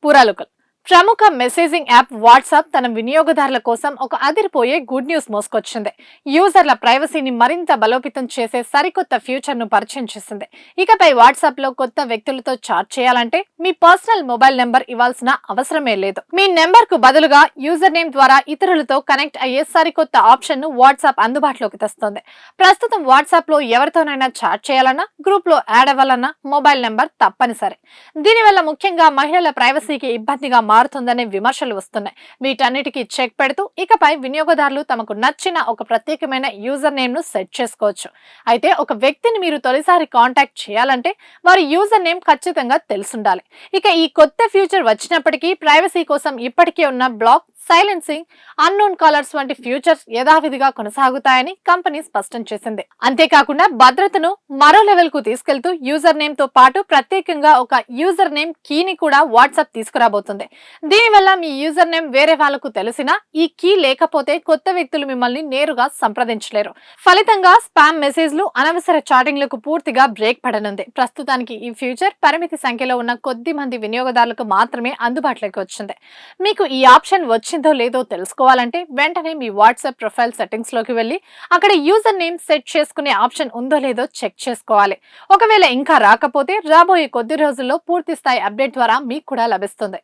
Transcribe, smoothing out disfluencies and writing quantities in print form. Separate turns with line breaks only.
పురాలుకల్ ప్రముఖ messaging app WhatsApp తన వినియోగదారుల కోసం ఒక అదిరిపోయే గుడ్ న్యూస్ మోసుకొచ్చింది. యూజర్ల ప్రైవసీని మరింత బలోపేతం చేసే సరికొత్త ఫ్యూచర్ ను పరిచయం చేసింది. ఇకపై వాట్సాప్ లో కొత్త వ్యక్తులతో చాట్ చేయాలంటే మీ పర్సనల్ మొబైల్ నెంబర్ ఇవ్వాల్సిన అవసరమే లేదు. మీ నెంబర్ కు బదులుగా యూజర్ నేమ్ ద్వారా ఇతరులతో కనెక్ట్ అయ్యే సరికొత్త ఆప్షన్ ను వాట్సాప్ అందుబాటులోకి తెస్తుంది. ప్రస్తుతం వాట్సాప్ లో ఎవరితోనైనా చాట్ చేయాలన్నా, గ్రూప్ లో యాడ్ అవ్వాలన్నా మొబైల్ నెంబర్ తప్పనిసరి. దీనివల్ల ముఖ్యంగా మహిళల ప్రైవసీకి ఇబ్బందిగా మారుతుందనే విమర్శలు వస్తున్నాయి. వీటన్నిటికీ చెక్ పెడుతూ ఇకపై వినియోగదారులు తమకు నచ్చిన ఒక ప్రత్యేకమైన యూజర్ నేమ్ ను సెట్ చేసుకోవచ్చు. అయితే ఒక వ్యక్తిని మీరు తొలిసారి కాంటాక్ట్ చేయాలంటే వారి యూజర్ నేమ్ ఖచ్చితంగా తెలుసుండాలి. ఇక ఈ కొత్త ఫ్యూచర్ వచ్చినప్పటికీ ప్రైవసీ కోసం ఇప్పటికే ఉన్న బ్లాక్, సైలెన్సింగ్, అన్నోన్ కాలర్స్ వంటి ఫ్యూచర్స్ యథావిధిగా కొనసాగుతాయని కంపెనీ స్పష్టం చేసింది. అంతేకాకుండా భద్రతను మరో లెవెల్ కు తీసుకెళ్తూ యూజర్ నేమ్ తో పాటు ప్రత్యేకంగా ఒక యూజర్ నేమ్ కీని కూడా వాట్సాప్ తీసుకురాబోతుంది. దీనివల్ల మీ యూజర్ నేమ్ వేరే వాళ్లకు తెలిసినా ఈ కీ లేకపోతే కొత్త వ్యక్తులు మిమ్మల్ని నేరుగా సంప్రదించలేరు. ఫలితంగా స్పామ్ మెసేజ్లు, అనవసర చాటింగ్లకు పూర్తిగా బ్రేక్ పడనుంది. ప్రస్తుతానికి ఈ ఫ్యూచర్ పరిమితి సంఖ్యలో ఉన్న కొద్ది మంది వినియోగదారులకు మాత్రమే అందుబాటులోకి వచ్చింది. మీకు ఈ ఆప్షన్ వచ్చిందో లేదో తెలుసుకోవాలంటే వెంటనే మీ వాట్సాప్ ప్రొఫైల్ సెట్టింగ్స్ లోకి వెళ్లి అక్కడ యూజర్ నేమ్ సెట్ చేసుకునే ఆప్షన్ ఉందో లేదో చెక్ చేసుకోవాలి. ఒకవేళ ఇంకా రాకపోతే రాబోయే కొద్ది రోజుల్లో పూర్తి స్థాయి అప్డేట్ ద్వారా మీకు కూడా లభిస్తుంది.